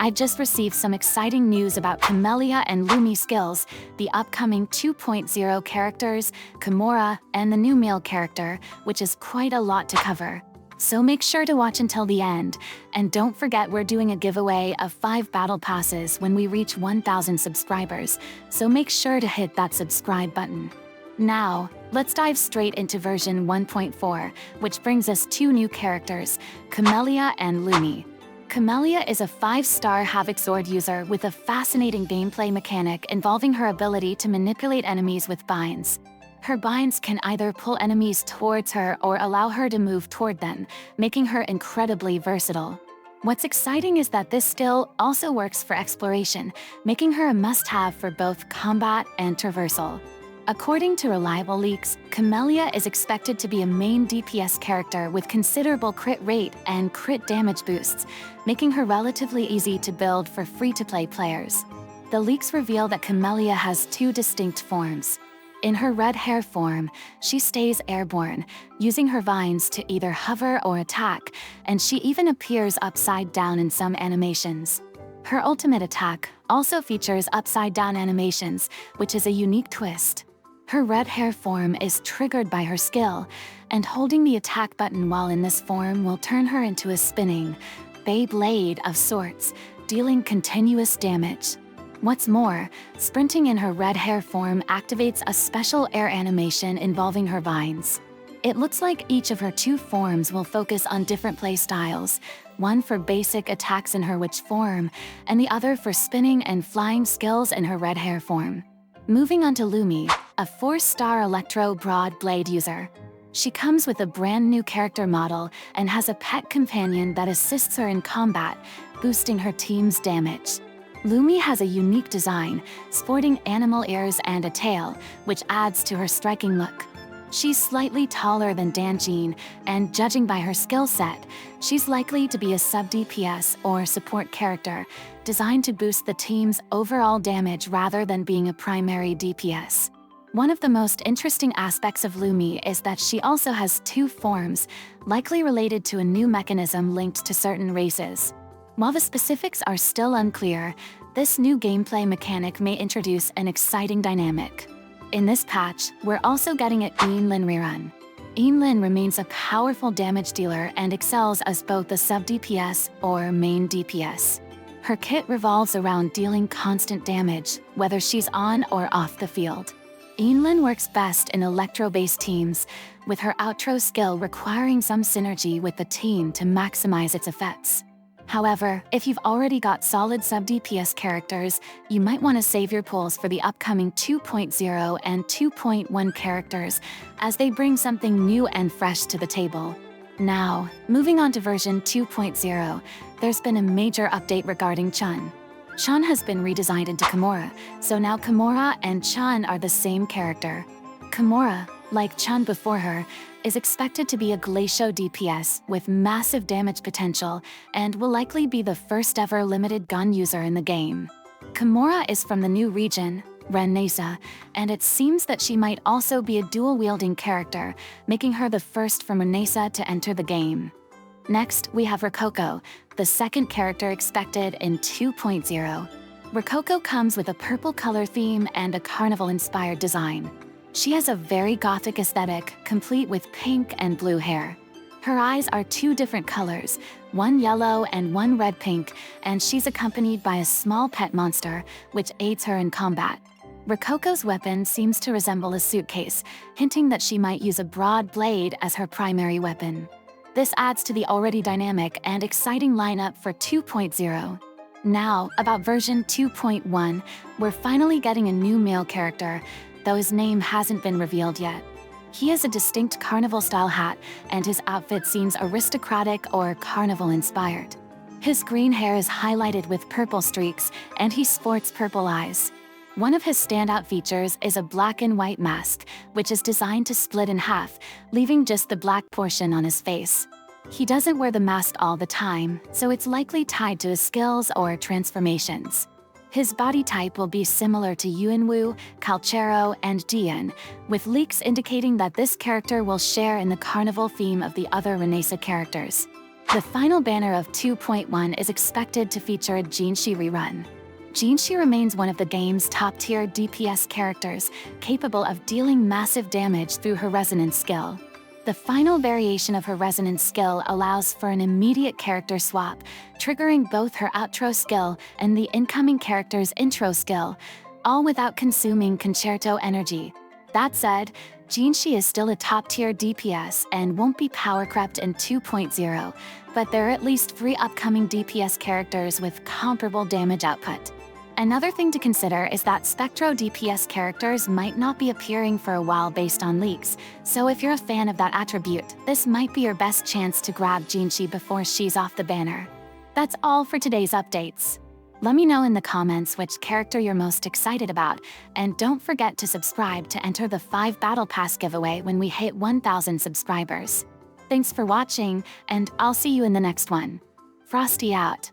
I just received some exciting news about Camellya and Lumi skills, the upcoming 2.0 characters, Camorra, and the new male character, which is quite a lot to cover. So make sure to watch until the end, and don't forget we're doing a giveaway of 5 battle passes when we reach 1,000 subscribers, so make sure to hit that subscribe button. Now, let's dive straight into version 1.4, which brings us 2 new characters, Camellya and Lumi. Camellya is a 5-star Havoc Sword user with a fascinating gameplay mechanic involving her ability to manipulate enemies with binds. Her binds can either pull enemies towards her or allow her to move toward them, making her incredibly versatile. What's exciting is that this skill also works for exploration, making her a must-have for both combat and traversal. According to reliable leaks, Camellya is expected to be a main DPS character with considerable crit rate and crit damage boosts, making her relatively easy to build for free-to-play players. The leaks reveal that Camellya has 2 distinct forms. In her red hair form, she stays airborne, using her vines to either hover or attack, and she even appears upside down in some animations. Her ultimate attack also features upside-down animations, which is a unique twist. Her red hair form is triggered by her skill, and holding the attack button while in this form will turn her into a spinning Beyblade of sorts, dealing continuous damage. What's more, sprinting in her red hair form activates a special air animation involving her vines. It looks like each of her 2 forms will focus on different play styles, one for basic attacks in her witch form, and the other for spinning and flying skills in her red hair form. Moving on to Lumi, a 4-star Electro Broad Blade user. She comes with a brand new character model and has a pet companion that assists her in combat, boosting her team's damage. Lumi has a unique design, sporting animal ears and a tail, which adds to her striking look. She's slightly taller than Danjin, and judging by her skill set, she's likely to be a sub-DPS or support character, designed to boost the team's overall damage rather than being a primary DPS. One of the most interesting aspects of Lumi is that she also has 2 forms, likely related to a new mechanism linked to certain races. While the specifics are still unclear, this new gameplay mechanic may introduce an exciting dynamic. In this patch, we're also getting an Yinlin rerun. Yinlin remains a powerful damage dealer and excels as both a sub-DPS or main DPS. Her kit revolves around dealing constant damage, whether she's on or off the field. Yinlin works best in electro-based teams, with her outro skill requiring some synergy with the team to maximize its effects. However, if you've already got solid sub-DPS characters, you might want to save your pulls for the upcoming 2.0 and 2.1 characters, as they bring something new and fresh to the table. Now, moving on to version 2.0, there's been a major update regarding Chun. Chun has been redesigned into Camorra, so now Camorra and Chun are the same character. Camorra, like Chun before her, is expected to be a Glacial DPS with massive damage potential and will likely be the first ever limited gun user in the game. Camorra is from the new region, Resonator, and it seems that she might also be a dual-wielding character, making her the first from Resonator to enter the game. Next, we have Rococo, the second character expected in 2.0. Rococo comes with a purple color theme and a carnival-inspired design. She has a very gothic aesthetic, complete with pink and blue hair. Her eyes are 2 different colors, one yellow and one red-pink, and she's accompanied by a small pet monster, which aids her in combat. Rococo's weapon seems to resemble a suitcase, hinting that she might use a broad blade as her primary weapon. This adds to the already dynamic and exciting lineup for 2.0. Now, about version 2.1, we're finally getting a new male character, though his name hasn't been revealed yet. He has a distinct carnival-style hat, and his outfit seems aristocratic or carnival-inspired. His green hair is highlighted with purple streaks, and he sports purple eyes. One of his standout features is a black and white mask, which is designed to split in half, leaving just the black portion on his face. He doesn't wear the mask all the time, so it's likely tied to his skills or transformations. His body type will be similar to Yuanwu, Calchero, and Dian, with leaks indicating that this character will share in the carnival theme of the other Renaissance characters. The final banner of 2.1 is expected to feature a Jinshi rerun. Jinshi remains one of the game's top-tier DPS characters, capable of dealing massive damage through her resonance skill. The final variation of her resonance skill allows for an immediate character swap, triggering both her outro skill and the incoming character's intro skill, all without consuming concerto energy. That said, Jinshi is still a top-tier DPS and won't be power crept in 2.0, but there are at least 3 upcoming DPS characters with comparable damage output. Another thing to consider is that Spectro DPS characters might not be appearing for a while based on leaks, so if you're a fan of that attribute, this might be your best chance to grab Jinshi before she's off the banner. That's all for today's updates. Let me know in the comments which character you're most excited about, and don't forget to subscribe to enter the 5 Battle Pass giveaway when we hit 1,000 subscribers. Thanks for watching, and I'll see you in the next one. Frosty out.